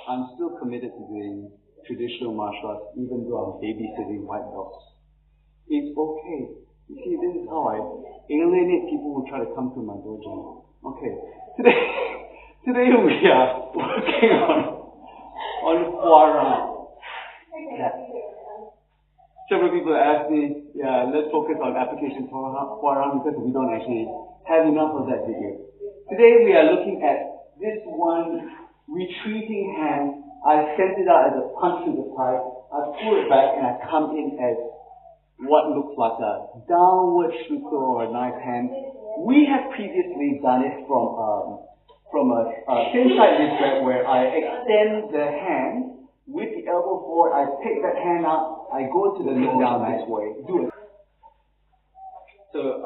I'm still committed to doing traditional martial arts, even though I'm babysitting white belts. It's okay. You see, this is how I alienate people who try to come to my dojo. Okay, today we are working on Hwarang. Yeah. Several people ask me, yeah, let's focus on applications for Hwarang because we don't actually have enough of that video. Today we are looking at this one retreating hand. I sent it out as a punch to the side. I pull it back and I come in as what looks like a downward shooter or a knife hand. We have previously done it from a thin side wrist grab where I extend the hand with the elbow forward. I take that hand out. I go to the nose down this way. Do it. So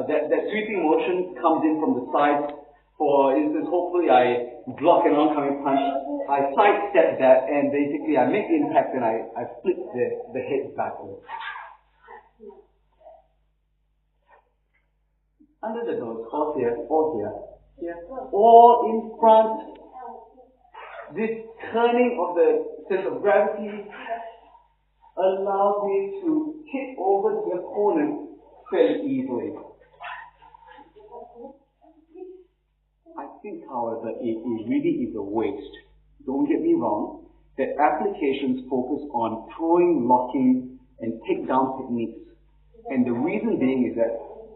that sweeping motion comes in from the side. For instance, hopefully I block an oncoming punch. I sidestep that and basically I make the impact and I flip the head backwards. Under the nose, or here, or in front. This turning of the center of gravity allows me to tip over the opponent fairly easily. I think, however, it really is a waste. Don't get me wrong, that applications focus on throwing, locking, and takedown techniques. And the reason being is that,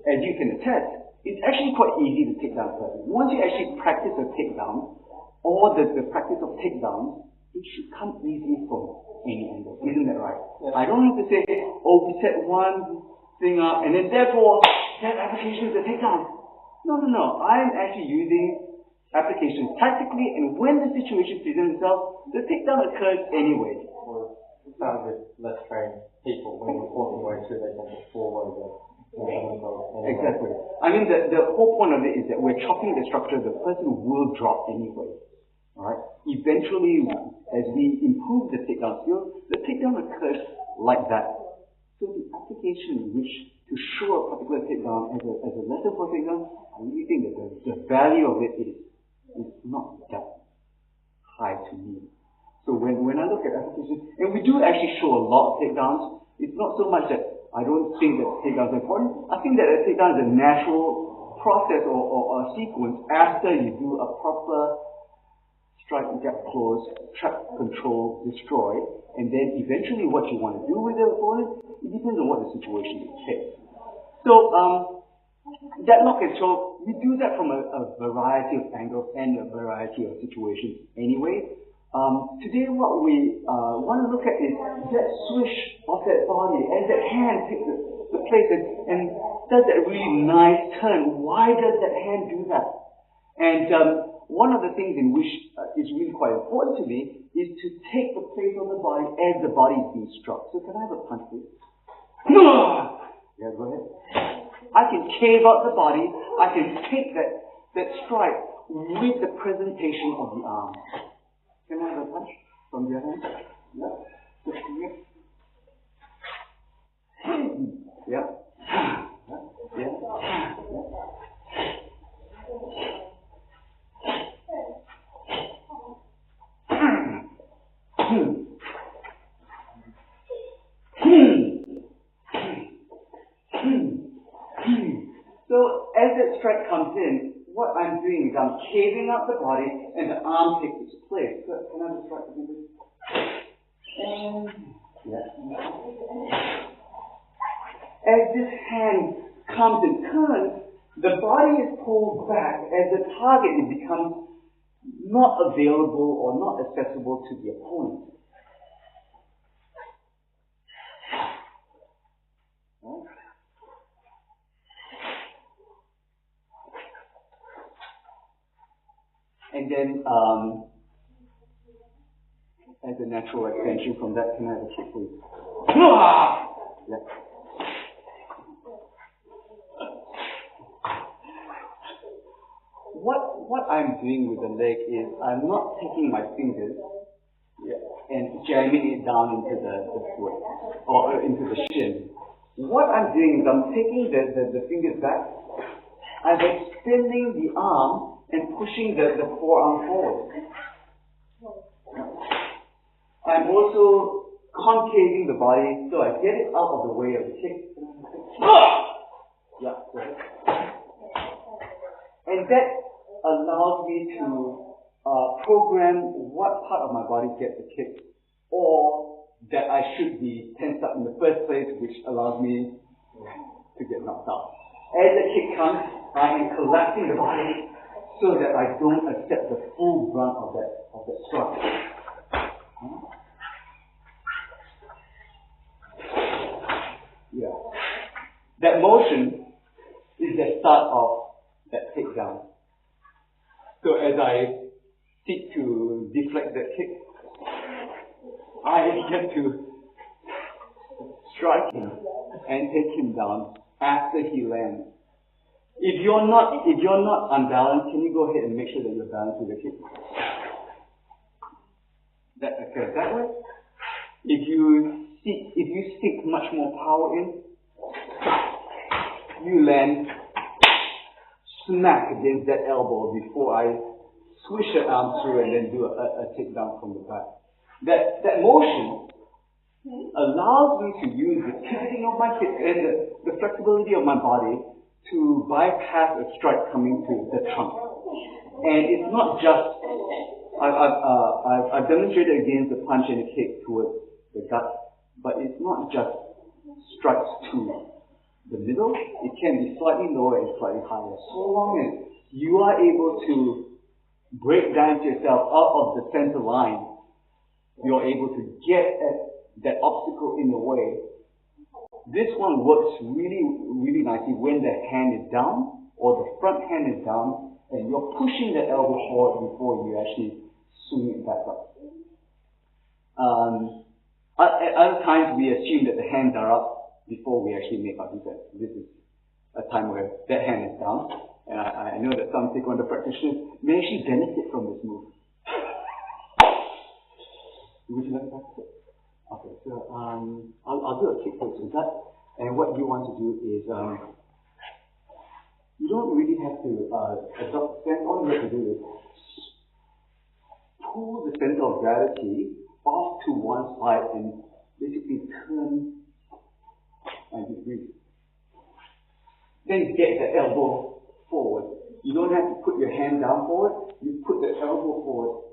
as you can attest, it's actually quite easy to take down a person. Once you actually practice a takedown, or the practice of takedowns, it should come easily from any angle. Isn't that right? Yeah. I don't have to say, oh, we set one thing up, and then therefore, that application is a takedown. No. I'm actually using applications tactically, and when the situation presents itself, the takedown occurs anyway. Or start with less trained people, when you're walking away through, they tend to fall over. Exactly. I mean, the whole point of it is that we're chopping the structure, the person will drop anyway. Alright? Eventually, as we improve the takedown skill, the takedown occurs like that. So the application in which to show a particular takedown as a lesson for takedown, I really think that the value of it is not that high to me. So when I look at applications, and we do actually show a lot of takedowns, it's not so much that I don't think that takedowns are important. I think that a takedown is a natural process or a sequence after you do a proper strike, gap close, trap, control, destroy, and then eventually what you want to do with the opponent, it depends on what the situation takes. So that lock and choke, we do that from a variety of angles and a variety of situations anyway. Today what we want to look at is that swish of that body as that hand takes the place and does that really nice turn. Why does that hand do that? And one of the things in which is really quite important to me is to take the place of the body as the body is being struck. So can I have a punch, please? Yeah, go ahead. I can cave out the body. I can take that strike with the presentation of the arm. Can I have a punch from the other hand? Yeah. Yeah. Yeah. So as that strike comes in, what I'm doing is I'm caving out the body and the arm takes its place. So can I have a strike with this? And yeah. As this hand comes and turns, the body is pulled back as the target becomes not available or not accessible to the opponent. And then, as a natural extension from that, can I have a kick, please? Yeah. What I'm doing with the leg is I'm not taking my fingers and jamming it down into the foot or into the shin. What I'm doing is I'm taking the fingers back, I'm extending the arm and pushing the forearm forward. I'm also concaving the body so I get it out of the way of the kick. Yeah, go ahead. And that allows me to program what part of my body gets the kick, or that I should be tensed up in the first place, which allows me to get knocked out. As the kick comes, I am collapsing the body so that I don't accept the full brunt of that strike. Yeah. That motion is the start of that takedown. So as I seek to deflect that kick, I get to strike him and take him down after he lands. If you're not unbalanced, can you go ahead and make sure that you're balanced with the kick? That occurs that way. If you seek much more power in, you land smack against that elbow before I swish that arm through and then do a takedown from the back. That motion allows me to use the pivoting of my hip and the flexibility of my body to bypass a strike coming to the trunk. And it's not just, I've demonstrated against the punch and the kick towards the gut, but it's not just strikes to the middle, it can be slightly lower and slightly higher. So long as you are able to break dance yourself out of the center line, you're able to get at that obstacle in the way. This one works really, really nicely when the hand is down or the front hand is down and you're pushing the elbow forward before you actually swing it back up. At other times we assume that the hands are up before we actually make our defense. This is a time where that hand is down, and I know that some Taekwondo practitioners may actually benefit from this move. Would you like to practice it? Okay, so I'll do a kick first with that, and what you want to do is you don't really have to adopt the stance. All you have to do is pull the center of gravity off to one side and basically turn 90 degrees. Then get the elbow forward. You don't have to put your hand down forward, you put the elbow forward